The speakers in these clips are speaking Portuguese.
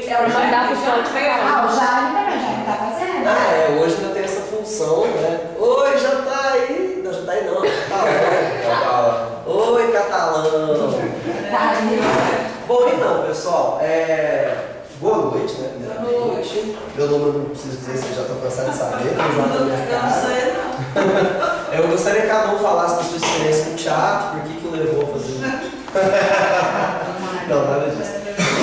É o mandar pro João de pegar. Ah, o Jaime também já tá fazendo. Hoje ainda tem essa função, né? Oi, já tá aí. Não, já tá aí não, catalão. Oi, catalão. Tá aí. Bom, então, pessoal, boa noite, né? Boa noite. Meu nome eu não preciso dizer, vocês já estão cansados de saber, tem o João da minha cara. Eu gostaria que cada um falasse da sua experiência com o teatro, por que levou a fazer. Não, nada disso.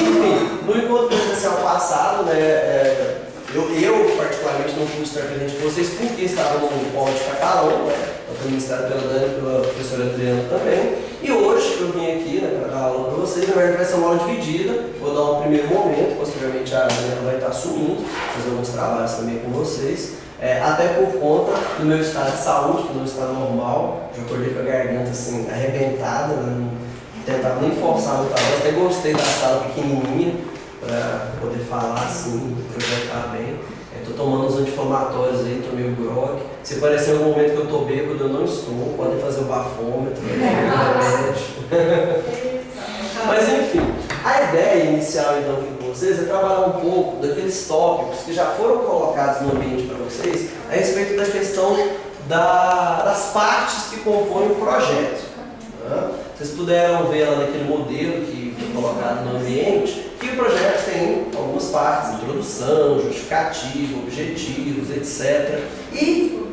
Enfim, no encontro presencial passado, né, eu particularmente não pude estar presente com vocês porque estava no polo de catalão, né, foi ministrado pela Dani e pela professora Adriana também. E hoje eu vim aqui, né, para dar aula para vocês. Na verdade vai ser uma aula dividida, vou dar um primeiro momento, posteriormente a Adriana vai estar assumindo, fazer alguns trabalhos também com vocês. Até por conta do meu estado de saúde, que não está normal, já acordei com a garganta assim, arrebentada, né? Não tentava nem forçar muito a voz, até gostei da sala pequenininha, para poder falar assim, projetar bem. Estou tomando os anti-inflamatórios aí, estou meio grog. Se parecer um momento que eu estou bêbado, eu não estou, podem fazer o bafômetro, Mas enfim, a ideia inicial então aqui com vocês é trabalhar um pouco daqueles tópicos que já foram colocados no ambiente para vocês a respeito da questão das partes que compõem o projeto. Né? Vocês puderam ver lá naquele modelo que foi colocado no ambiente que o projeto tem algumas partes, introdução, justificativa, objetivos, etc. E,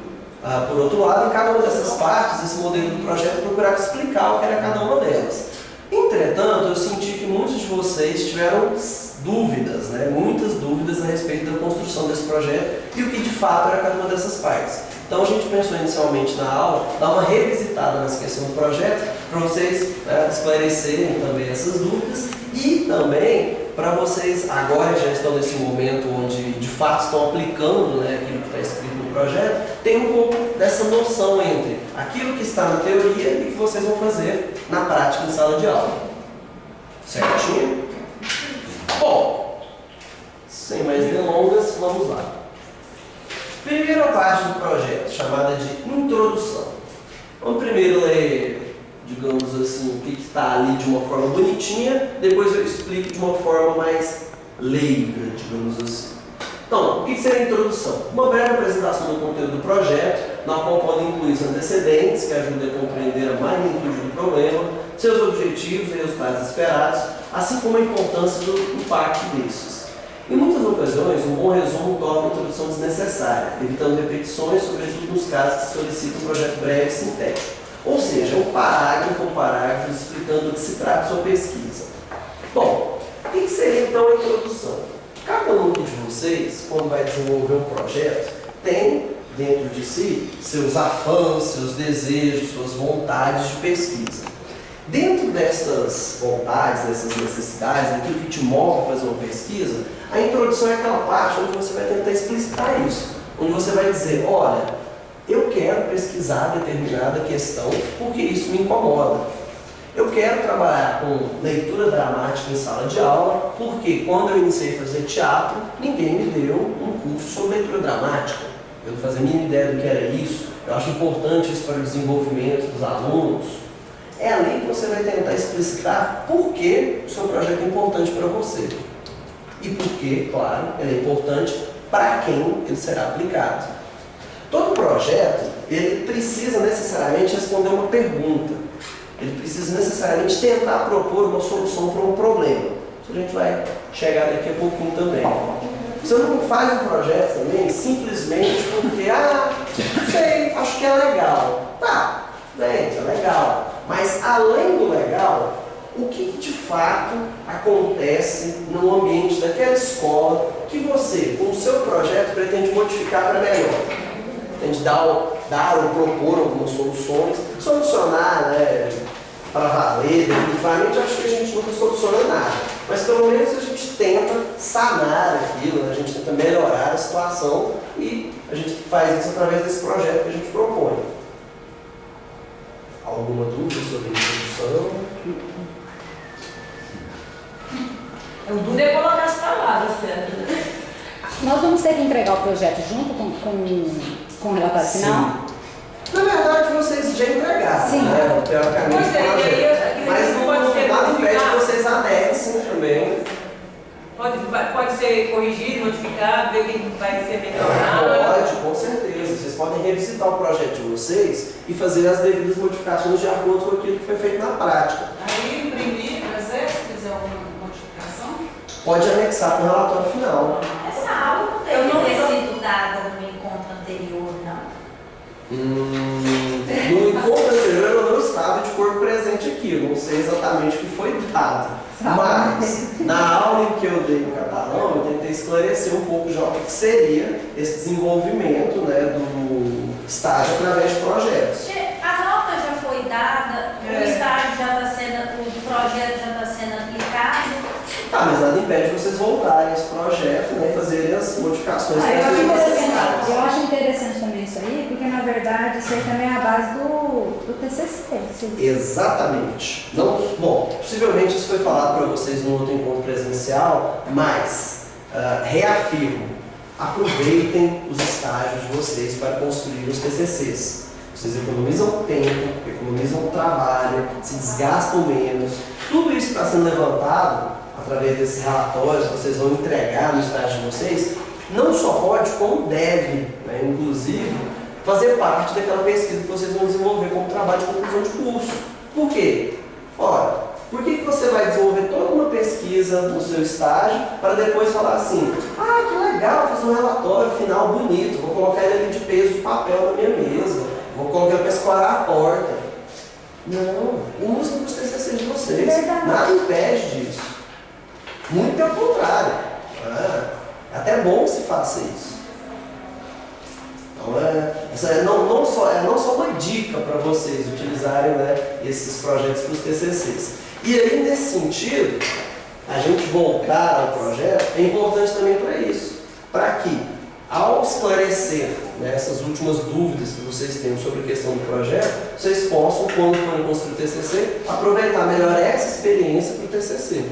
por outro lado, em cada uma dessas partes, esse modelo do projeto procurava explicar o que era cada uma delas. Entretanto, eu senti que muitos de vocês tiveram dúvidas, né? Muitas dúvidas a respeito da construção desse projeto e o que de fato era cada uma dessas partes. Então a gente pensou inicialmente na aula, dar uma revisitada nessa questão do projeto, para vocês esclarecerem também essas dúvidas e também para vocês, agora já estão nesse momento onde de fato estão aplicando, né, aquilo que está escrito no projeto, tem um pouco dessa noção entre aquilo que está na teoria e o que vocês vão fazer na prática em sala de aula. Certinho? Bom, sem mais delongas, vamos lá. Primeira parte do projeto, chamada de introdução. Vamos primeiro ler, digamos assim, o que está ali de uma forma bonitinha, depois eu explico de uma forma mais leiga, digamos assim. Então, o que seria a introdução? Uma breve apresentação do conteúdo do projeto, na qual podem incluir os antecedentes, que ajudam a compreender a magnitude do problema, seus objetivos e resultados esperados, assim como a importância do impacto desses. Em muitas ocasiões, um bom resumo torna a introdução desnecessária, evitando repetições, sobretudo nos casos que solicitam um projeto breve e sintético. Ou seja, um parágrafo ou parágrafos explicando do que se trata sua pesquisa. Bom, o que seria então a introdução? Cada um de vocês, quando vai desenvolver um projeto, tem dentro de si seus afãs, seus desejos, suas vontades de pesquisa. Dentro dessas vontades, dessas necessidades, daquilo que te move a fazer uma pesquisa, a introdução é aquela parte onde você vai tentar explicitar isso. Onde você vai dizer, olha, eu quero pesquisar determinada questão porque isso me incomoda. Eu quero trabalhar com leitura dramática em sala de aula porque quando eu iniciei a fazer teatro, ninguém me deu um curso sobre leitura dramática. Eu não fazia a mínima ideia do que era isso. Eu acho importante isso para o desenvolvimento dos alunos. É ali que você vai tentar explicitar por que o seu projeto é importante para você. E por que, claro, ele é importante para quem ele será aplicado. Todo projeto, ele precisa necessariamente responder uma pergunta. Ele precisa necessariamente tentar propor uma solução para um problema. Isso a gente vai chegar daqui a pouquinho também. Você não faz um projeto também simplesmente porque, não sei, acho que é legal. Tá, gente, é legal. Mas além do legal, o que de fato acontece no ambiente daquela escola que você, com o seu projeto, pretende modificar para melhor? Pretende dar ou propor algumas soluções, solucionar, né, para valer, definitivamente acho que a gente nunca soluciona nada. Mas pelo menos a gente tenta sanar aquilo, né? A gente tenta melhorar a situação e a gente faz isso através desse projeto que a gente propõe. Alguma dúvida sobre a introdução? O duro é colocar as palavras certas, né? Nós vamos ter que entregar o projeto junto com o relatório final? Na verdade, vocês já entregaram, sim, né? Teoricamente, mas não nada impede que vocês anexem também Pode ser corrigido, modificado, ver o que vai ser melhorado? Pode, com certeza. Vocês podem revisitar o projeto de vocês e fazer as devidas modificações de acordo com aquilo que foi feito na prática. Aí imprimir, trazer, se fizer alguma modificação. Pode anexar com o relatório final. Essa aula não Eu não deve ter lembro. sido dada no encontro anterior, não. No encontro anterior eu não estava de corpo presente aqui, eu não sei exatamente o que foi dado. Mas, na aula em que eu dei no catalão, eu tentei esclarecer um pouco já o que seria esse desenvolvimento, né, do estágio através de projetos. A nota já foi dada, o estágio já está sendo, o projeto já está sendo aplicado. Tá, mas nada impede vocês voltarem a esse projeto, né, e fazerem as modificações que Eu acho sejam interessante, necessárias. eu acho interessante também isso aí, porque na verdade isso aí também é a base do TCC. Exatamente. Não, bom, possivelmente isso foi falado para vocês no outro encontro presencial, mas reafirmo, aproveitem os estágios de vocês para construir os TCCs. Vocês economizam tempo, economizam trabalho, se desgastam menos. Tudo isso que está sendo levantado através desses relatórios que vocês vão entregar no estágio de vocês, não só pode, como deve, né, inclusive, fazer parte daquela pesquisa que vocês vão desenvolver como trabalho de conclusão de curso. Por quê? Ora, por que você vai desenvolver toda uma pesquisa no seu estágio para depois falar assim, ah, que legal, fiz um relatório final bonito, vou colocar ele ali de peso de papel na minha mesa, vou colocar para escorar a porta. Não, usem os TCC de vocês, nada impede disso. Muito pelo contrário, é até bom que se faça isso. Então, essa não só uma dica para vocês utilizarem, né, esses projetos para os TCCs. E aí, nesse sentido, a gente voltar ao projeto é importante também para isso. Para que, ao esclarecer, né, essas últimas dúvidas que vocês tenham sobre a questão do projeto, vocês possam, quando forem construir o TCC, aproveitar melhor essa experiência para o TCC.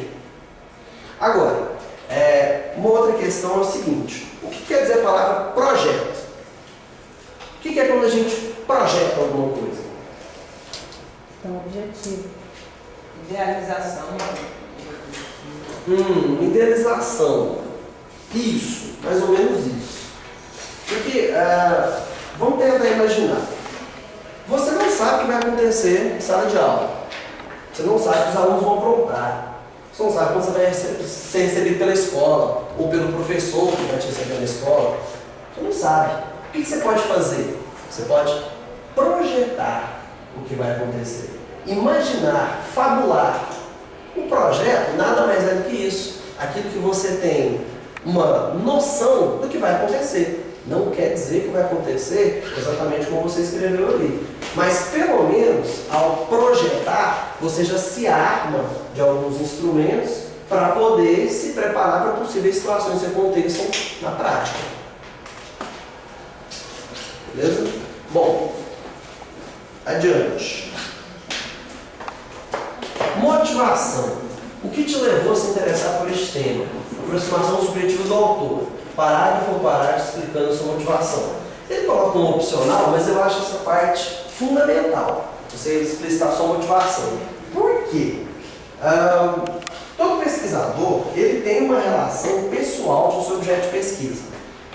Agora, uma outra questão é o seguinte: o que quer dizer a palavra projeto? O que é quando a gente projeta alguma coisa? Então, objetivo. Idealização. Idealização. Isso, mais ou menos isso. Porque, vamos tentar imaginar. Você não sabe o que vai acontecer em sala de aula. Você não sabe o que os alunos vão aprontar. Você não sabe quando você vai ser recebido pela escola, ou pelo professor que vai te receber na escola. Você não sabe. O que você pode fazer? Você pode projetar o que vai acontecer. Imaginar, fabular. Um projeto nada mais é do que isso. Aquilo que você tem uma noção do que vai acontecer. Não quer dizer que vai acontecer exatamente como você escreveu ali. Mas, pelo menos, ao projetar, você já se arma de alguns instrumentos para poder se preparar para possíveis situações que aconteçam na prática. Beleza? Bom, adiante. Motivação. O que te levou a se interessar por este tema? Aproximação subjetiva do autor. Parágrafo ou parágrafo explicando a sua motivação. Ele coloca como opcional, mas eu acho essa parte fundamental. Você explicitar a sua motivação. Por quê? Todo pesquisador, ele tem uma relação pessoal com o seu objeto de pesquisa.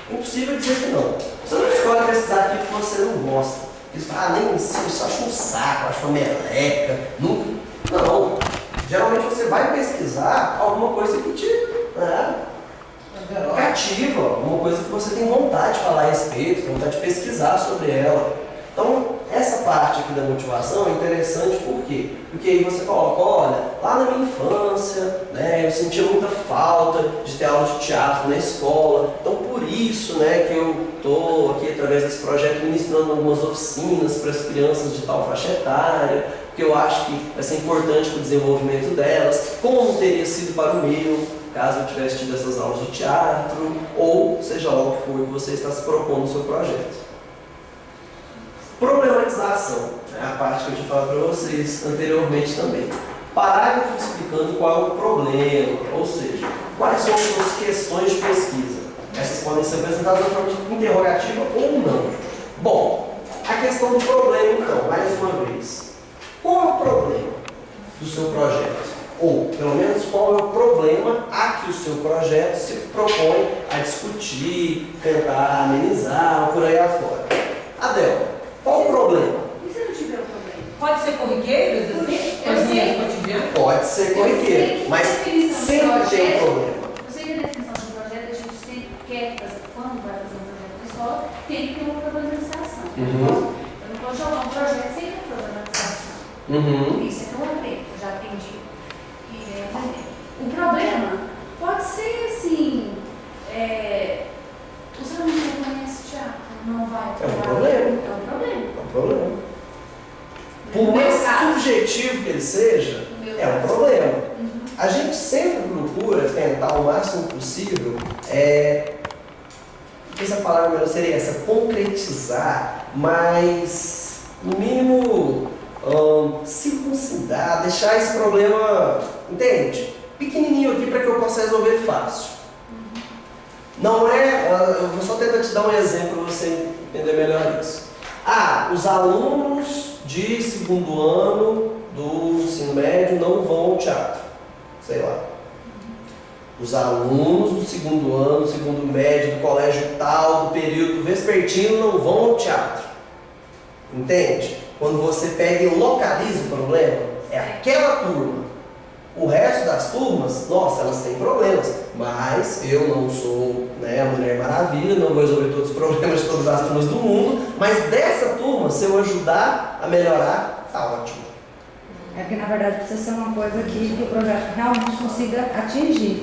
É impossível dizer que não. Você não escolhe pesquisar aquilo que você não gosta. Você fala, nem ensino, isso acho um saco, acho uma meleca. Não. Geralmente você vai pesquisar alguma coisa que te cativa, alguma coisa que você tem vontade de falar a respeito, vontade de pesquisar sobre ela. Então, essa parte aqui da motivação é interessante por quê? Porque aí você coloca, olha, lá na minha infância, né, eu sentia muita falta de ter aula de teatro na escola, então por isso, né, que eu estou aqui através desse projeto ministrando algumas oficinas para as crianças de tal faixa etária, porque eu acho que vai ser importante para o desenvolvimento delas, como teria sido para o meu, caso eu tivesse tido essas aulas de teatro, ou seja lá o que for que você está se propondo no seu projeto. Problematização, é a parte que eu tinha falado para vocês anteriormente também. Parágrafo explicando qual é o problema, ou seja, quais são as suas questões de pesquisa. Essas podem ser apresentadas de forma interrogativa ou não. Bom, a questão do problema então, mais uma vez. Qual é o problema do seu projeto? Ou, pelo menos, qual é o problema a que o seu projeto se propõe a discutir, tentar amenizar, ou por aí afora. Adel, qual o problema? E se não tiver o problema? Pode ser corriqueiros, assim? Coisinhas cotidianas? Pode ser corriqueiro, mas sempre tem um problema. Eu sei que a definição de projeto a gente sempre quer, quando vai fazer um projeto na escola, tem que ter uma problematização. Eu não posso jogar um projeto sem ter problematização. Isso é que eu aprendi, eu já aprendi. O problema pode ser assim, o senhor não reconhece teatro, não vai É um problema. É um problema. É um problema. Por mais subjetivo que ele seja, é um problema. A gente sempre procura tentar o máximo possível, essa palavra melhor seria essa, concretizar, mas no mínimo circuncidar, deixar esse problema, entende? Pequenininho aqui para que eu possa resolver fácil. Não eu vou só tentar te dar um exemplo para você entender melhor isso. Os alunos de segundo ano do ensino médio não vão ao teatro. Sei lá. Os alunos do segundo ano, do segundo médio, do colégio tal, do período vespertino não vão ao teatro. Entende? Quando você pega e localiza o problema, é aquela turma. O resto das turmas, nossa, elas têm problemas, mas eu não sou a Mulher Maravilha, não vou resolver todos os problemas de todas as turmas do mundo, mas dessa turma, se eu ajudar a melhorar, tá ótimo. É porque, na verdade, precisa ser uma coisa que o projeto realmente consiga atingir.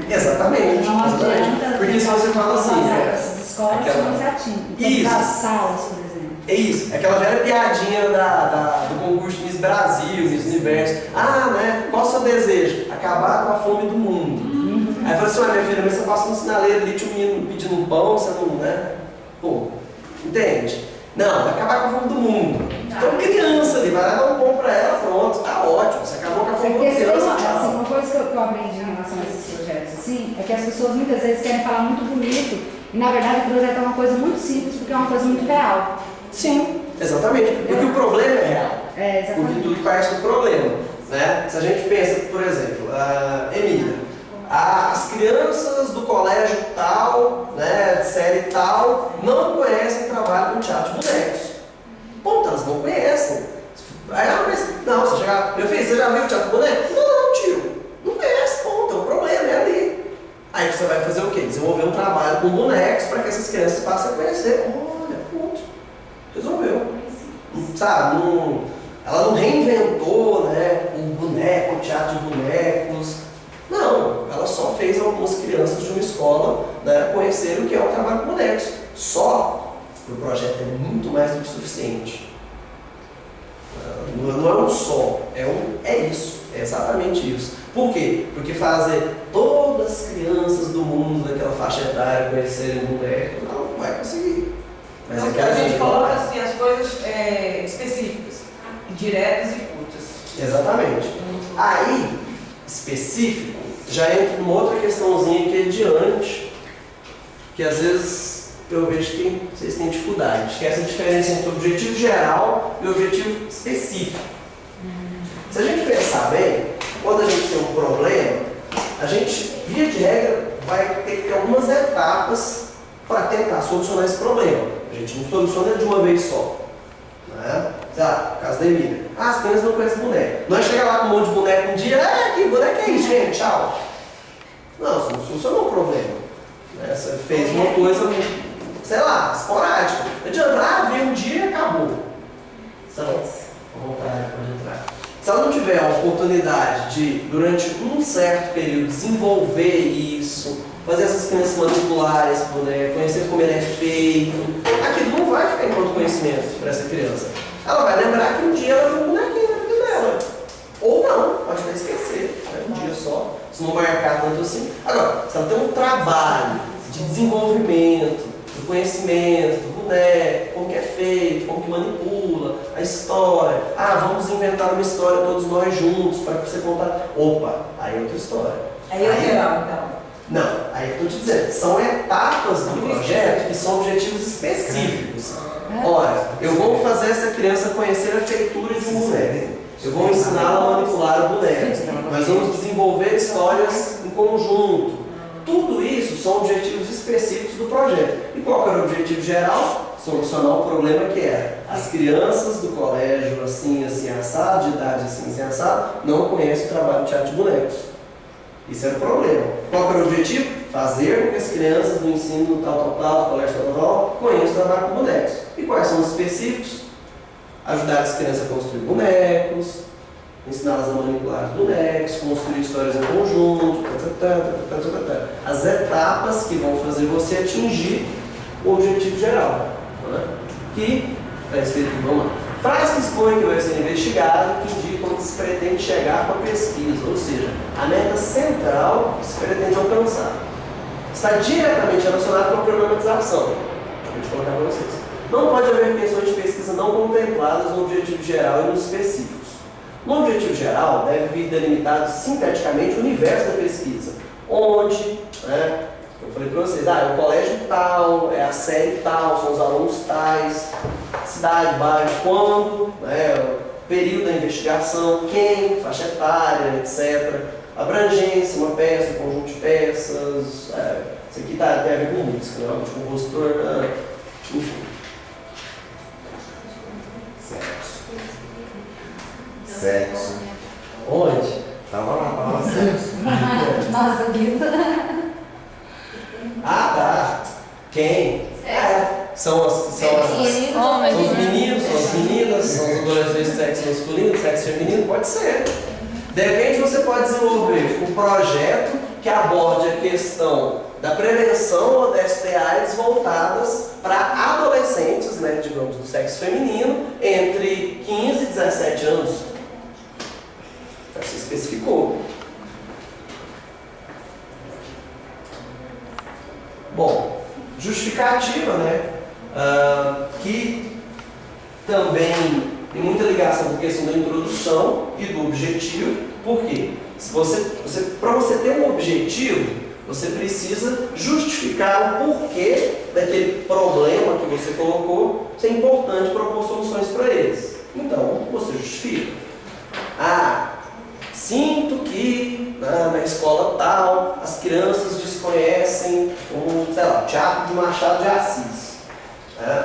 Exatamente. Não adianta. Porque se você fala assim, essas escolas não se atingem. Isso. As salas, por exemplo. É isso, aquela velha piadinha do concurso Miss Brasil, Miss Universo. Qual é o seu desejo? Acabar com a fome do mundo. Aí fala assim, minha filha, mas você passa no sinaleiro ali, tinha um menino pedindo um pão, você não, Pô, entende? Não, vai acabar com a fome do mundo. Então criança ali, vai lá dar um pão pra ela, pronto, tá ótimo, você acabou com a fome da criança, tchau. Uma coisa que eu aprendi em relação a esses projetos, assim, é que as pessoas muitas vezes querem falar muito bonito, e na verdade o projeto é uma coisa muito simples, porque é uma coisa muito real. Sim, exatamente. Porque o problema é real. Exatamente. Porque tudo parte do problema. Né? Se a gente pensa, por exemplo, Emília, as crianças do colégio tal, de série tal, não conhecem trabalho com teatro de bonecos. Ponto, elas não conhecem. Aí ela pensa, não, você chegar, meu filho, você já viu o teatro de bonecos? Não, tio. Não conhece, ponto, o problema é ali. Aí você vai fazer o quê? Desenvolver um trabalho com bonecos para que essas crianças passem a conhecer. Olha, ponto. Resolveu. Sabe? Ela não reinventou o boneco, o teatro de bonecos. Não, ela só fez algumas crianças de uma escola conhecerem o que é o trabalho com bonecos. Só que o projeto é muito mais do que suficiente. Não é um só, é isso, é exatamente isso. Por quê? Porque fazer todas as crianças do mundo daquela faixa etária conhecerem bonecos, não vai conseguir. Mas Então, a gente coloca assim, as coisas específicas, diretas e curtas. Exatamente. Aí, específico, já entra numa outra questãozinha que é diante, que às vezes eu vejo que vocês têm dificuldade, que é essa diferença entre o objetivo geral e o objetivo específico. Se a gente pensar bem, quando a gente tem um problema, a gente, via de regra, vai ter que ter algumas etapas para tentar solucionar esse problema. A gente não soluciona de uma vez só. Sei lá, caso da Emília. As crianças não conhecem boneco. Não é chegar lá com um monte de boneco um dia, que boneco é isso, gente? Tchau. Não, você não solucionou o problema. Você fez uma coisa, sei lá, esporádica. Não adianta, veio um dia e acabou. Então, à vontade, pode entrar. Se ela não tiver a oportunidade de, durante um certo período, desenvolver isso, fazer essas crianças manipularem esse boneco, conhecer como ele é feito, aquilo não vai ficar enquanto conhecimento para essa criança. Ela vai lembrar que um dia ela viu um bonequinho na vida dela. Ou não, pode até esquecer, um dia só, se não marcar tanto assim. Agora, se ela tem um trabalho de desenvolvimento, do conhecimento, do boneco, como que é feito, como que manipula, a história. Vamos inventar uma história todos nós juntos para você contar. Opa, aí é outra história. Aí é geral, então. Não, aí eu estou te dizendo, são etapas do projeto que são objetivos específicos. Ora, eu vou fazer essa criança conhecer a feitura de um boneco. Eu vou ensiná-la a manipular o boneco. Nós vamos desenvolver histórias em conjunto. Tudo isso são objetivos específicos do projeto. E qual era o objetivo geral? Solucionar o problema que era as crianças do colégio assim, assado, de idade assim, assado, não conhecem o trabalho de teatro de bonecos. Isso era o problema. Qual era o objetivo? Fazer com que as crianças do ensino tal, do colégio tal, conheçam o trabalho com bonecos. E quais são os específicos? Ajudar as crianças a construir bonecos, ensiná-las a manipular os bonecos, construir histórias em conjunto, as etapas que vão fazer você atingir o objetivo geral. Né? Que está escrito aqui, vamos lá. Frase que expõe que vai ser investigado, que indica onde se pretende chegar com a pesquisa, ou seja, a meta central que se pretende alcançar. Está diretamente relacionado com a problematização. Vou te colocar para vocês. Não pode haver questões de pesquisa não contempladas no objetivo geral e nos específicos. No objetivo geral, deve vir delimitado sinteticamente o universo da pesquisa. Onde, né, eu falei para vocês, é o colégio tal, é a série tal, são os alunos tais, cidade, bairro, quando, né, período da investigação, quem, faixa etária, etc. Abrangência, uma peça, um conjunto de peças, isso aqui tem a ver com música, né, de compositor, enfim. Sexo. Onde? Tava lá, palavra sexo. Nossa, Guilda. Ah, tá. Quem? São os meninos, são as meninas, são os adolescentes de sexo masculino, sexo feminino, pode ser. De repente você pode desenvolver um projeto que aborde a questão da prevenção ou da STIs voltadas para adolescentes, né, digamos, do sexo feminino, entre 15 e 17 anos. Você especificou. Bom, justificativa, né? Que também tem muita ligação com a questão da introdução e do objetivo. Por quê? Para você ter um objetivo, você precisa justificar o porquê daquele problema que você colocou ser importante propor soluções para eles. Então, você justifica. Sinto que na escola tal as crianças desconhecem o, sei lá, teatro de Machado de Assis.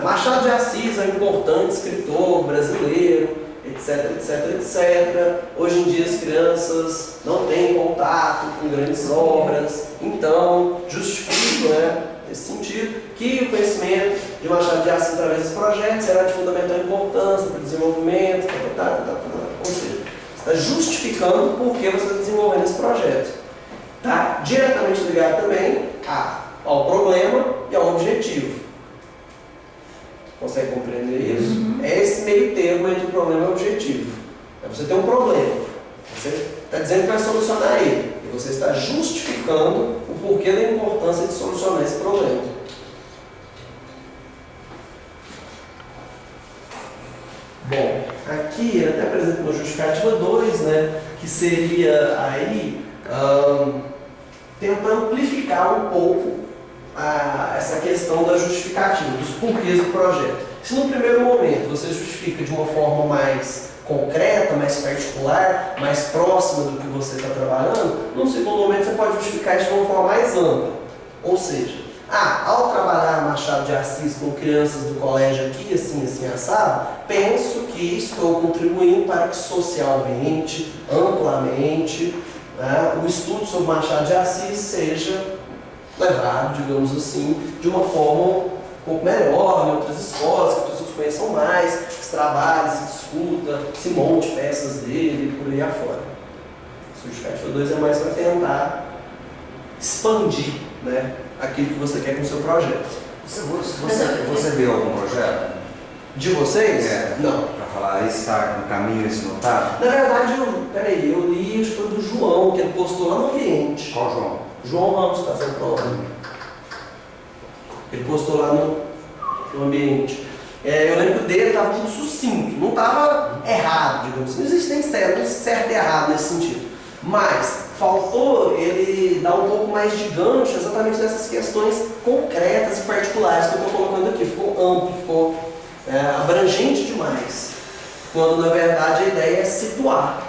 Machado de Assis é um importante escritor brasileiro, etc, etc, etc. Hoje em dia as crianças não têm contato com grandes obras, então justifico, né, nesse sentido, que o conhecimento de Machado de Assis através desse projeto será de fundamental importância para o desenvolvimento, ou seja, está justificando por que você está desenvolvendo esse projeto. Está diretamente ligado também ao problema e ao objetivo. Consegue compreender isso? Uhum. É esse meio termo entre o problema e o objetivo. Você tem um problema, você está dizendo que vai solucionar ele, e você está justificando o porquê da importância de solucionar esse problema. Bom, aqui ele até apresenta uma justificativa 2, né, que seria aí tentar amplificar um pouco essa questão da justificativa, dos porquês do projeto. Se no primeiro momento você justifica de uma forma mais concreta, mais particular, mais próxima do que você está trabalhando, no segundo momento você pode justificar isso de uma forma mais ampla. Ou seja, ao trabalhar Machado de Assis com crianças do colégio aqui, assim, assado, penso que estou contribuindo para que socialmente, amplamente, né, o estudo sobre Machado de Assis seja levado, digamos assim, de uma forma um pouco melhor, em outras escolas, que as pessoas conheçam mais, que se trabalhe, se discuta, se monte peças dele, por aí afora. O justificativa 2 é mais para tentar expandir, né, aquilo que você quer com o seu projeto. Você viu algum projeto? De vocês? Não. Para falar, esse está no caminho, esse não está? Na verdade, eu li, acho que foi do João, que ele postou lá no Ambiente. Qual João? João Ramos está sendo prova. Ele postou lá no Ambiente. Eu lembro que o dele estava muito sucinto, não estava errado, digamos assim. Não existe certo e errado nesse sentido. Mas faltou ele dar um pouco mais de gancho exatamente nessas questões concretas e particulares que eu estou colocando aqui. Ficou amplo, ficou abrangente demais. quando na verdade a ideia é situar.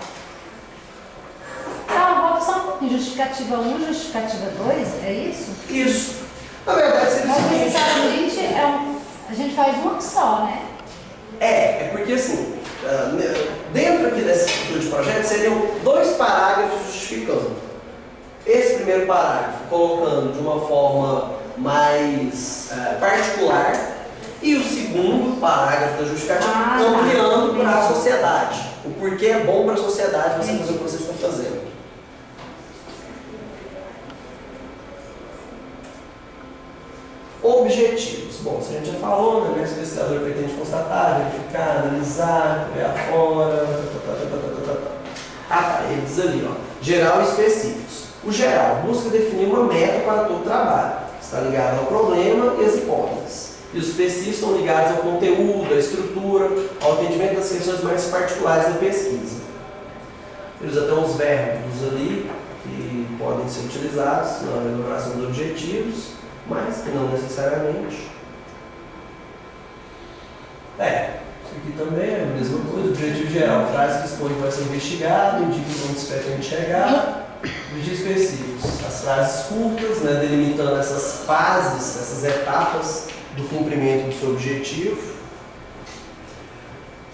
Volta só um pouquinho. Justificativa 1, justificativa 2, é isso? Isso. Na verdade seria o Mas seguinte. necessariamente a gente faz uma só, né? É porque assim, dentro aqui dessa estrutura de projeto seriam 2 parágrafos justificando. Esse primeiro parágrafo colocando de uma forma mais particular e o segundo parágrafo da justificativa ampliando para a sociedade. O porquê é bom para a sociedade você fazer o que você está fazendo. Objetivos. Bom, isso a gente já falou, né? O pesquisador pretende constatar, verificar, analisar, ver afora. Ele diz ali, ó, geral e específicos. O geral busca definir uma meta para todo o trabalho. Está ligado ao problema e às hipóteses. E os específicos estão ligados ao conteúdo, à estrutura, ao atendimento das questões mais particulares da pesquisa. Eles até uns verbos ali que podem ser utilizados na elaboração dos objetivos, mas que não necessariamente. Isso aqui também é a mesma coisa. Objetivo geral, frase que expõe que vai ser investigado, indica onde se pretende chegar. Objetivos específicos, as frases curtas, né, delimitando essas fases, essas etapas do cumprimento do seu objetivo.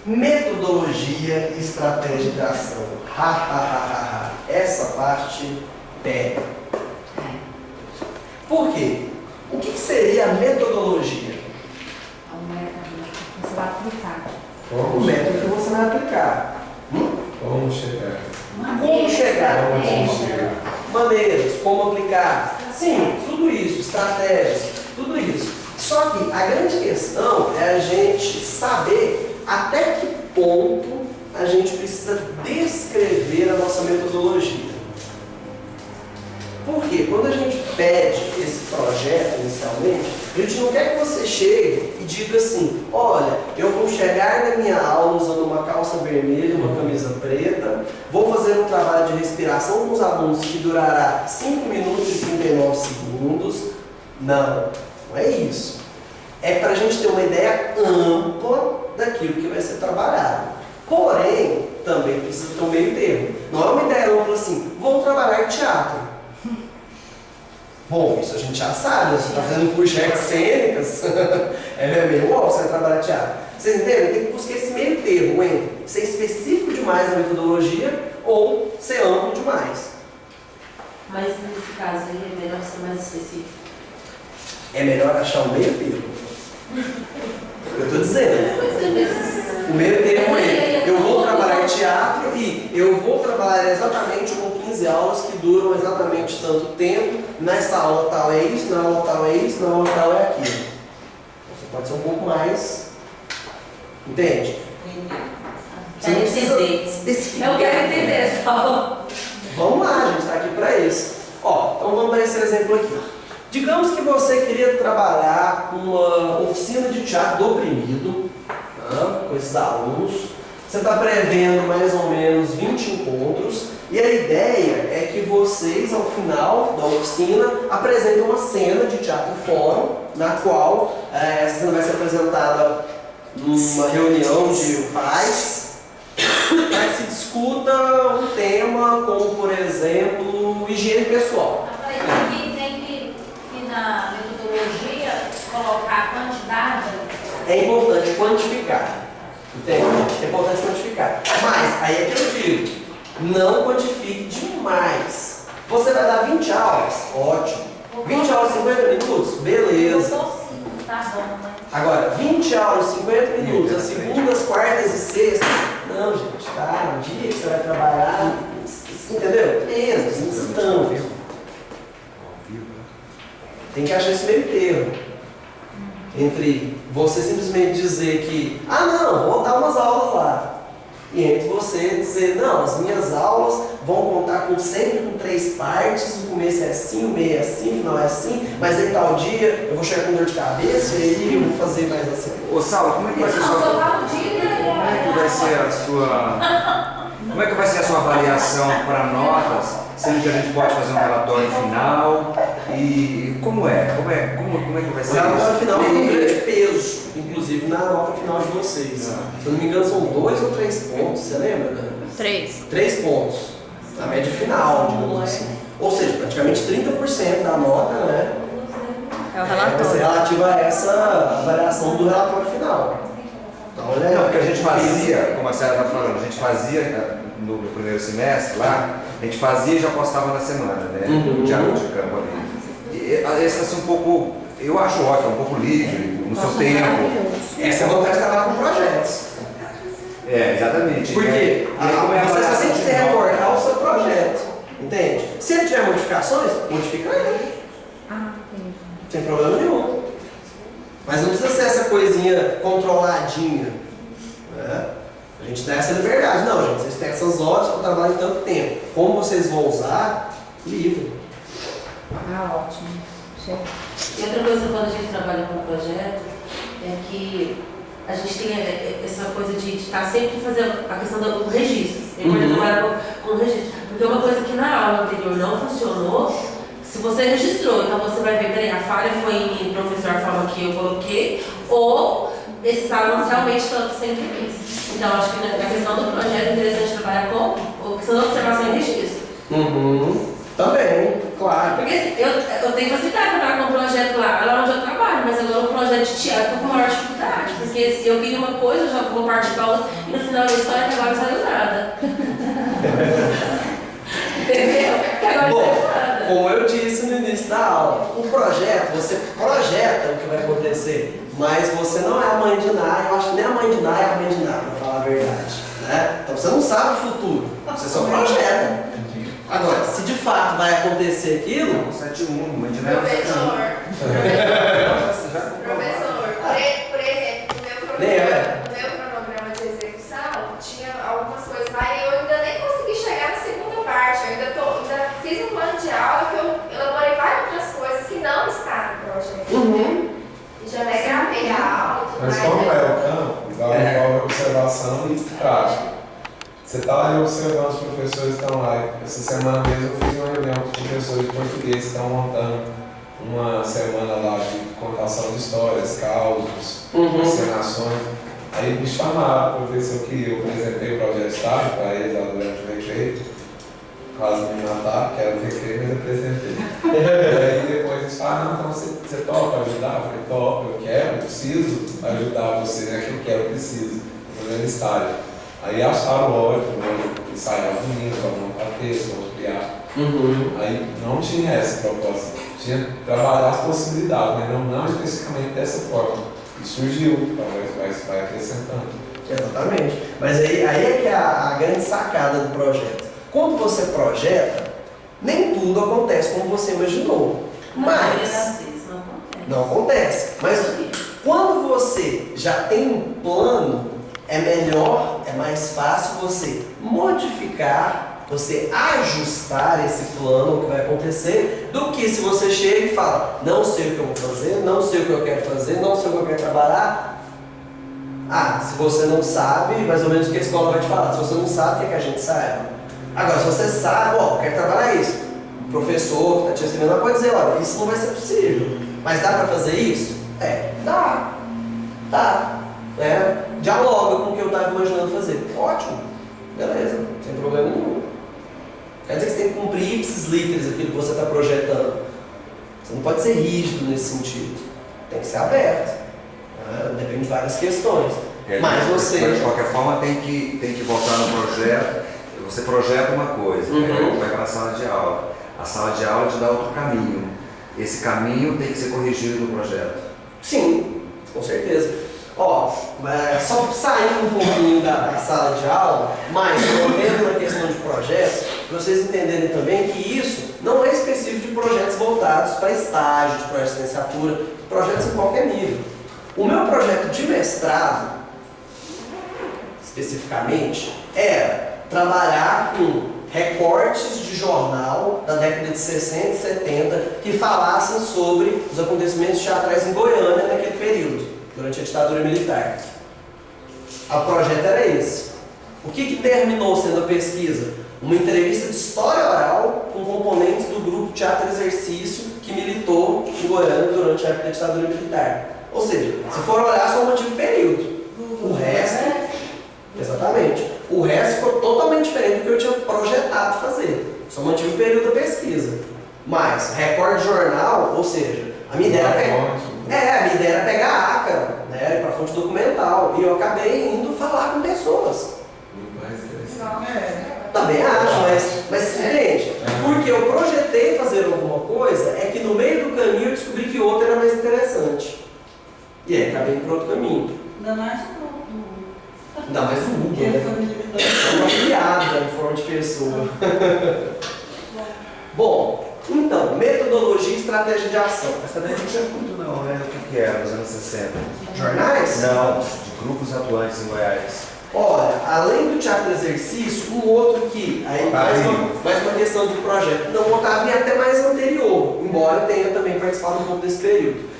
Metodologia e estratégia de ação. Essa parte pega. Por quê? O que seria a metodologia? É um método que você vai aplicar. O método que você vai aplicar. Como chegar? Como chegar? Estratégia. Maneiras, como aplicar. Sim, tudo isso, estratégias, tudo isso. Só que a grande questão é a gente saber até que ponto a gente precisa descrever a nossa metodologia. Porque quando a gente pede esse projeto inicialmente, a gente não quer que você chegue e diga assim, olha, eu vou chegar na minha aula usando uma calça vermelha, uma camisa preta, vou fazer um trabalho de respiração com os alunos que durará 5 minutos e 39 segundos. Não, não é isso. É para a gente ter uma ideia ampla daquilo que vai ser trabalhado. Porém, também precisa ter um meio termo. Não é uma ideia ampla assim, vou trabalhar teatro. Bom, isso a gente já sabe, você está fazendo um curso de artes cênicas, é meio óbvio você vai trabalhar teatro. Vocês entendem? Tem que buscar esse meio termo entre ser específico demais na metodologia ou ser amplo demais. Mas nesse caso aí é melhor ser mais específico. É melhor achar o meio termo. Eu estou dizendo. O meio termo é, eu vou trabalhar teatro e eu vou trabalhar exatamente com 15 aulas que duram exatamente tanto tempo. Nessa aula tal é isso, na aula tal é isso, na aula tal é aquilo. Você pode ser um pouco mais... Entende? Você não precisa especificar. Eu quero entender essa aula. Vamos lá, a gente está aqui para isso. Ó, então vamos dar esse exemplo aqui. Digamos que você queria trabalhar com uma oficina de teatro do oprimido, com esses alunos. Você está prevendo mais ou menos 20 encontros e a ideia é que vocês, ao final da oficina, apresentem uma cena de teatro fórum, na qual essa cena vai ser apresentada numa reunião de pais, para que se discuta um tema como, por exemplo, higiene pessoal. Ninguém tem que, na metodologia, colocar a quantidade. É importante quantificar. Entende? É importante quantificar. Mas, aí é que eu digo, não quantifique demais. Você vai dar 20 aulas? Ótimo. 20 aulas, 50 minutos? Beleza. Tá bom, mas... Agora, 20 aulas, 50 minutos, as segundas, quartas e sextas. Não, gente, tá? No dia que você vai trabalhar, entendeu? Mesmo, não precisa tanto. Tem que achar esse meio termo. Entre você simplesmente dizer que, não, vou dar umas aulas lá. E entre você dizer, não, as minhas aulas vão contar sempre com 3 partes, o começo é assim, o meio é assim, o final é assim, mas aí tal dia eu vou chegar com dor de cabeça e aí eu vou fazer mais assim. Ô Saulo, como é que vai ser Não, sua... só fala o dia. Como é que vai ser a sua... Como é que vai ser a sua avaliação para notas, sendo que a gente pode fazer um relatório final? E como como é que vai O ser relatório final tem um isso? grande peso, inclusive na nota final de vocês. Se eu não me engano, são 2 ou 3 pontos, você lembra, Dani? 3. 3 pontos, na média final, digamos assim. Ou seja, praticamente 30% da nota, né? É o Vai ser relativa a essa avaliação do relatório final. Então, Não, porque a gente fazia, como a senhora está falando, a gente fazia no primeiro semestre lá, a gente fazia e já postava na semana, né? O diário de campo ali. E esse vai ser um pouco, eu acho ótimo, um pouco livre, no seu tempo. Essa é a vontade de trabalhar com projetos. É, exatamente. Porque E aí, como é a você só avaliação tem que de se nota? reportar o seu projeto, entende? Se ele tiver modificações, modifica ele. Entendi. Sem problema nenhum. Mas não precisa ser essa coisinha controladinha. Né? A gente dá essa liberdade. Não, gente, vocês têm essas horas para trabalhar em tanto tempo. Como vocês vão usar, livre. Ótimo. Cheio. E outra coisa quando a gente trabalha com projeto é que a gente tem essa coisa de estar sempre fazendo a questão do registro. É importante trabalhar com registro. Porque uma coisa que na aula anterior não funcionou, se você registrou, então você vai ver, peraí, a falha foi em mim, professor, a forma que eu coloquei, ou esses alunos realmente estão sem interesse. Então, acho que na questão do projeto é interessante trabalhar com a questão da observação e registro. Também, claro. Porque assim, eu tenho facilidade para trabalhar com um projeto lá onde eu trabalho, mas agora um projeto de teatro eu tô com maior dificuldade. Porque se eu queria uma coisa, eu já vou partir para outra, e no final da história até agora não saiu nada. Entendeu? Até agora não saiu nada. Como eu disse no início da aula, o projeto, você projeta o que vai acontecer, mas você não é a mãe de Ná, eu acho que nem a mãe de Ná é a mãe de Ná, para falar a verdade. Né? Então você não sabe o futuro, você só projeta. Agora, se de fato vai acontecer aquilo... 7-1, mãe de Ná. Professor, por exemplo, no meu cronograma de execução, tinha algumas coisas lá e eu ainda nem consegui chegar na segunda parte. Eu ainda fiz um plano de aula que eu elaborei várias outras coisas que não estão no projeto. E já até gravei a aula e tudo Mas mais. como é o campo, envolve observação e prática. Você está ali observando os professores que estão lá. Essa semana mesmo eu fiz uma reunião com os professores de português que estão montando uma semana lá de contação de histórias, causos, encenações. Aí me chamaram para ver se eu apresentei o projeto de estágio para eles lá durante o recreio. Quase me mataram, que era o recreio, mas eu apresentei. E aí depois eles falaram, não, então você topa ajudar? Eu falei, topa, eu quero, eu preciso ajudar você, né? Que eu quero, eu preciso. Estou fazendo estágio. Aí acharam ótimo, ensaiar os meninos, para montar texto, vamos criar. Aí não tinha essa proposta, tinha trabalhar as possibilidades, mas não especificamente dessa forma. E surgiu, talvez vai acrescentando. Exatamente. Mas aí é que é a grande sacada do projeto. Quando você projeta, nem tudo acontece como você imaginou. Mas não acontece. Mas quando você já tem um plano, é melhor, é mais fácil você modificar, você ajustar esse plano, o que vai acontecer, do que se você chega e fala, não sei o que eu vou fazer, não sei o que eu quero fazer, não sei o que eu quero trabalhar. Se você não sabe, mais ou menos o que a escola vai te falar. Se você não sabe, quer que a gente saiba. Agora, se você sabe, eu quero trabalhar isso. O professor que está te ensinando pode dizer, olha, isso não vai ser possível. Mas dá para fazer isso? Dá. Dialoga com o que eu estava imaginando fazer. Ótimo. Beleza, sem problema nenhum. Quer dizer que você tem que cumprir ipsis literis aquilo que você está projetando. Você não pode ser rígido nesse sentido. Tem que ser aberto. Depende de várias questões. Mas você... De qualquer forma, tem que voltar no projeto. Você projeta uma coisa, vai para a sala de aula. A sala de aula te dá outro caminho. Esse caminho tem que ser corrigido no projeto. Sim, com certeza. Só saindo um pouquinho da sala de aula, mas pelo menos na questão de projetos, para vocês entenderem também que isso não é específico de projetos voltados para estágio, de projetos de licenciatura, projetos em qualquer nível. O meu projeto de mestrado, especificamente, era trabalhar com recortes de jornal da década de 60 e 70 que falassem sobre os acontecimentos teatrais em Goiânia naquele período, durante a ditadura militar. O projeto era esse. O que terminou sendo a pesquisa? Uma entrevista de história oral com componentes do grupo Teatro Exercício que militou em Goiânia durante a época da ditadura militar. Ou seja, se for olhar, só mantive o período. O resto, exatamente, o resto ficou totalmente diferente do que eu tinha projetado fazer. Só mantive o período da pesquisa. Mas, recorde de jornal, ou seja, a minha ideia era pegar a ACA, né, para fonte documental. E eu acabei indo falar com pessoas. Também acho, mas entende? Porque eu projetei fazer alguma coisa, é que no meio do caminho eu descobri que outra era mais interessante. E aí acabei indo para outro caminho. Ainda mais Ainda mais o Google, né? É uma piada em forma de pessoa. Bom, então, metodologia e estratégia de ação. Essa daí não tinha muito não, né? O que era nos anos 60? Jornais? Não, de grupos atuantes em Goiás. Olha, além do teatro exercício, um outro que, aí mais uma questão de projeto, não, o Otavinho é até mais anterior, embora eu tenha também participado um pouco desse período.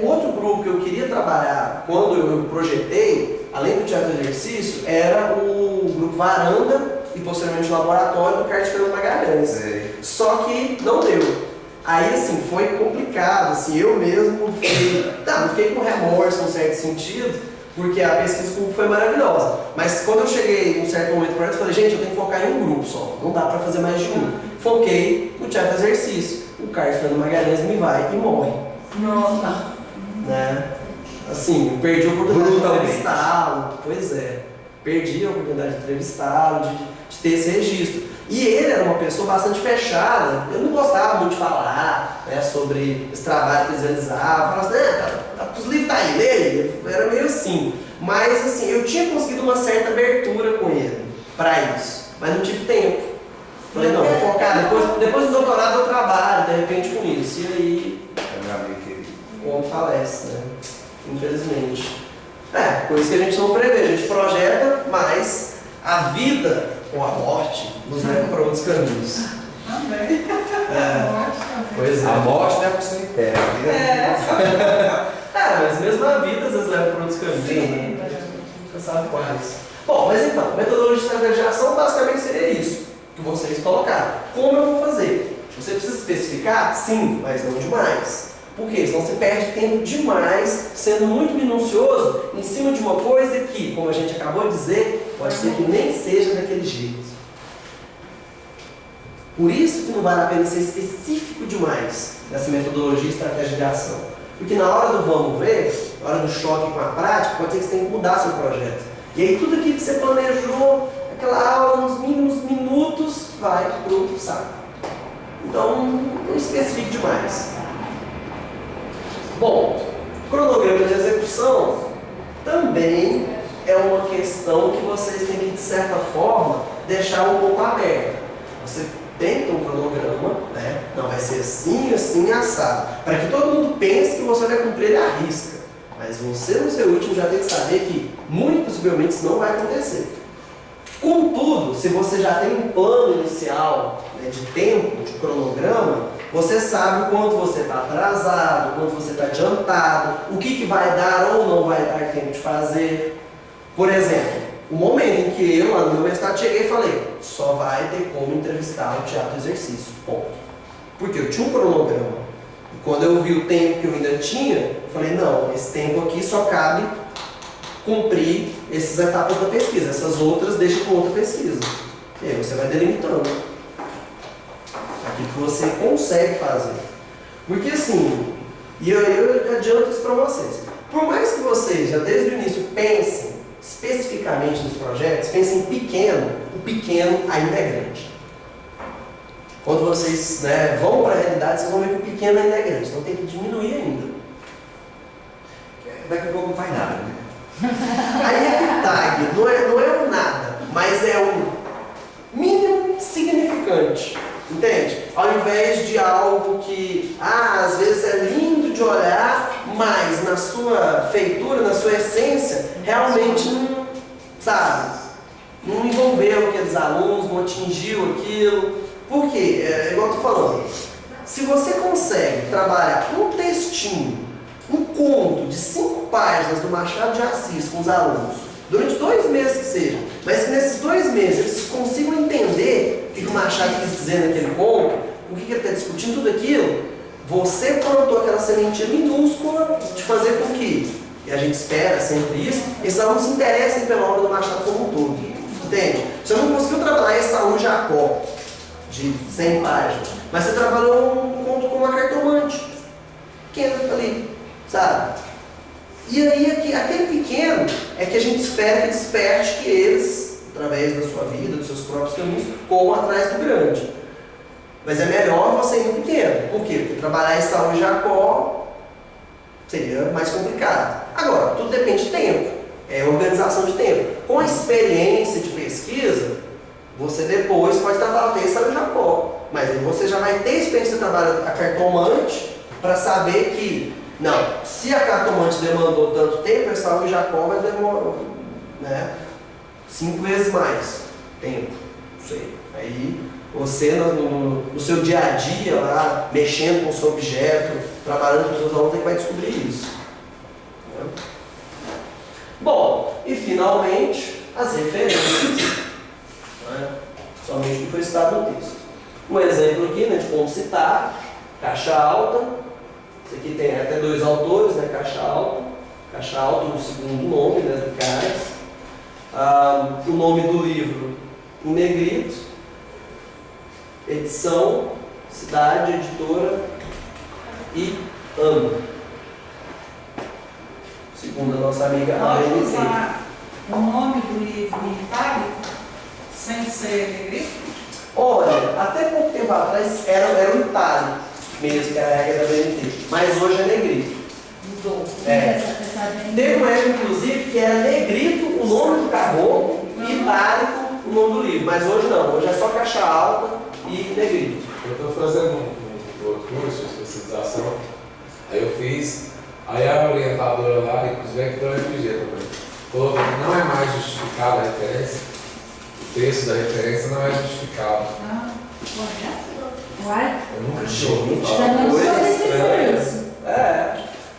O outro grupo que eu queria trabalhar quando eu projetei, além do teatro exercício, era o grupo Varanda e posteriormente o laboratório do Carlos Fernando Magalhães. Sei. Só que não deu. Aí assim, foi complicado, assim, eu mesmo fiquei com remorso em certo sentido, porque a pesquisa foi maravilhosa. Mas quando eu cheguei em um certo momento do projeto, eu falei, gente, eu tenho que focar em um grupo só, não dá para fazer mais de um. Foquei no teatro exercício. O Carlos Fernando Magalhães me vai e morre. Nossa. Né? Assim, eu perdi a oportunidade de entrevistá-lo. Pois é, perdi a oportunidade de entrevistá-lo, de ter esse registro. E ele era uma pessoa bastante fechada, eu não gostava muito de falar, né, sobre esse trabalho que eles realizavam, falava assim, os livros tá aí, nele, era meio assim. Mas assim, eu tinha conseguido uma certa abertura com ele para isso, mas não tive tempo. Falei, não, vou focar, depois do doutorado eu trabalho, de repente, com isso. E aí, o homem falece, né? Infelizmente. Coisa que a gente não prevê, a gente projeta, mas a vida ou a morte nos leva para outros caminhos. Também. Pois é. A morte não é para o cemitério. Mas mesmo a vida às vezes leva para outros caminhos. Sim, né? Você sabe quais. Bom, mas então, metodologia de estratégia de ação basicamente seria isso que vocês colocaram. Como eu vou fazer? Você precisa especificar? Sim, mas não demais. Por quê? Senão você perde tempo demais sendo muito minucioso em cima de uma coisa que, como a gente acabou de dizer, pode ser que nem seja daquele jeito. Por isso que não vale a pena ser específico demais nessa metodologia e estratégia de ação. Porque na hora do vamos ver, na hora do choque com a prática, pode ser que você tenha que mudar seu projeto. E aí tudo aquilo que você planejou, aquela aula nos mínimos minutos, vai pro saco. Então, não especifique demais. Bom, cronograma de execução também é uma questão que vocês têm que, de certa forma, deixar um pouco aberta. Você tem que ter um cronograma, né? Não vai ser assim, assim, assado. Para que todo mundo pense que você vai cumprir ele à risca. Mas você, no seu último, já tem que saber que, muito possivelmente, isso não vai acontecer. Contudo, se você já tem um plano inicial, né, de tempo, de cronograma, você sabe o quanto você está atrasado, o quanto você está adiantado, o que vai dar ou não vai dar tempo de fazer. Por exemplo, o momento em que eu, lá no meu mestrado, cheguei e falei, só vai ter como entrevistar o teatro exercício, ponto. Porque eu tinha um cronograma. E quando eu vi o tempo que eu ainda tinha, eu falei, não, esse tempo aqui só cabe cumprir essas etapas da pesquisa, essas outras deixa com outra pesquisa. E aí você vai delimitando aquilo que você consegue fazer. Porque assim, e eu adianto isso para vocês, por mais que vocês já desde o início pensem especificamente nos projetos, pensem pequeno, o pequeno ainda é grande. Quando vocês, né, vão para a realidade, vocês vão ver que o pequeno ainda é grande, então tem que diminuir ainda. Daqui a pouco não vai nada, né? Aí é que tag, não é um nada, mas é um mínimo significante, entende? Ao invés de algo que, às vezes é lindo de olhar, mas na sua feitura, na sua essência, realmente não, sabe, não envolveu aqueles alunos, não atingiu aquilo. Por quê? É igual eu tô falando, se você consegue trabalhar um textinho, um conto de 5 páginas do Machado de Assis com os alunos, durante 2 meses que seja, mas que nesses 2 meses eles consigam entender o que o Machado quis dizer naquele conto, o que ele está discutindo, tudo aquilo, você plantou aquela sementinha minúscula de fazer com que, e a gente espera sempre isso, esses alunos se interessem pela obra do Machado como um todo. Entende? Você não conseguiu trabalhar esse aluno Jacó, de 100 páginas, mas você trabalhou um conto com uma cartomante, pequeno ali, sabe? E aí, aquele pequeno é que a gente espera que desperte que eles, através da sua vida, dos seus próprios caminhos, corram atrás do grande. Mas é melhor você ir no pequeno. Por quê? Porque trabalhar esse aluno Jacó seria mais complicado. Agora, tudo depende de tempo. É organização de tempo. Com a experiência de pesquisa, você depois pode trabalhar esse aluno Jacó. Mas aí você já vai ter experiência de trabalhar a cartomante para saber que, não, se a cartomante demandou tanto tempo, esse aluno Jacó vai demorar, né, 5 vezes mais tempo. Não sei. Aí você, no seu dia a dia lá, mexendo com o seu objeto, trabalhando com os seus alunos, é que vai descobrir isso. Né? Bom, e finalmente, as referências. Né? Somente o que foi citado no texto. Um exemplo aqui, né, de como citar, caixa alta. Esse aqui tem até 2 autores, né, caixa alta no segundo nome, né, do Caras. O nome do livro em negrito, edição, cidade, editora e ano. Segundo a nossa amiga Pode usar o nome do livro em itálico sem ser negrito? Olha, até pouco tempo atrás era o itálico mesmo, que era a regra da BNT, mas hoje é negrito. Mudou. Teve uma época, inclusive, que era negrito o nome do caboclo e itálico o nome do livro, mas hoje não, hoje é só caixa alta e negrito. Eu estou fazendo um outro curso de especialização, aí eu fiz, aí a orientadora lá, inclusive é que da UFG também, falou que não é mais justificada a referência, o texto da referência não é justificado. Uai? Eu nunca Gente, Já não coisa sou estranha. isso.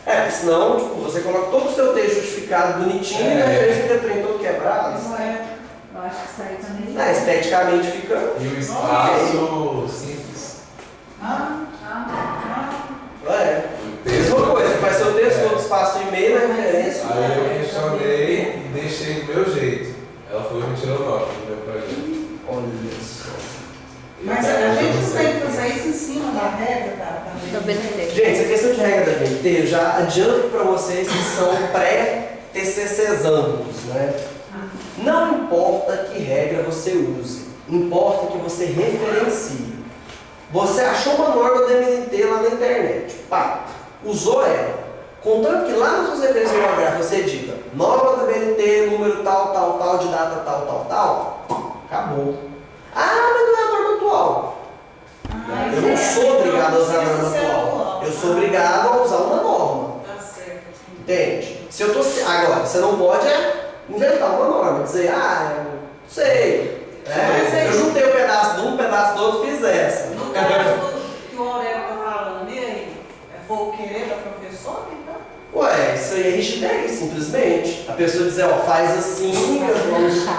Porque senão, tipo, você coloca todo o seu texto justificado bonitinho e a referência fica trem todo quebrado. Eu acho que isso aí também. Esteticamente fica. E o espaço simples. Mesma coisa, faz seu texto todo espaço e meio na referência. Aí eu questionei e deixei do meu jeito. Ela foi e me tirou nota no meu projeto. Olha só. Mas a gente tem que fazer isso em cima da regra da BNT. Gente, essa questão de regra da BNT, eu já adianto para vocês que são pré-TCCzânicos, né? Não importa que regra você use, importa que você referencie. Você achou uma norma da BNT lá na internet, pá, usou ela. Contanto que lá nas suas referências bibliográficas você diga norma da BNT, número tal, tal, tal, de data tal, tal, tal, acabou. Ah, mas não é a norma atual. Eu não sou obrigado a usar a norma atual. Eu sou obrigado a usar uma norma. Tá certo. Entende? Se eu tô, agora, você não pode inventar uma norma, dizer, não sei. Eu juntei um pedaço de um pedaço do outro e fiz essa. No caso que o Aurélio está falando, e aí? Foi o querer da professora, então? Ué, isso aí é rigidez, simplesmente. A pessoa dizer, faz assim,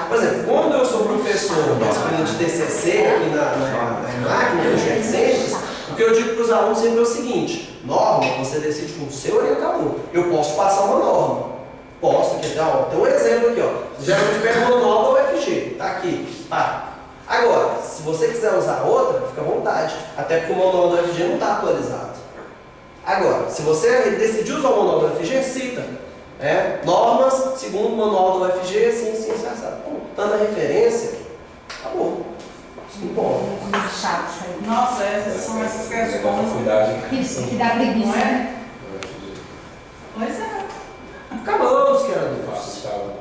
por exemplo, quando eu sou professor de TCC aqui na máquina, no Centros, o que eu digo para os alunos sempre é o seguinte: norma, você decide com o seu orientador. Eu posso passar uma norma. Posso, aqui, tem um exemplo aqui, geralmente pega o manual da UFG, tá aqui, tá. Agora, se você quiser usar outra, fica à vontade, até porque o manual da UFG não está atualizado. Agora, se você decidiu usar o manual da UFG, cita. Normas, segundo o manual da UFG, assim, assado. Tanta referência, acabou. Isso não importa. Muito chato isso aí. Nossa, essas são essas questões. Que dá preguiça, né? Pois é. Acabou, os que era do Faço, Tchau.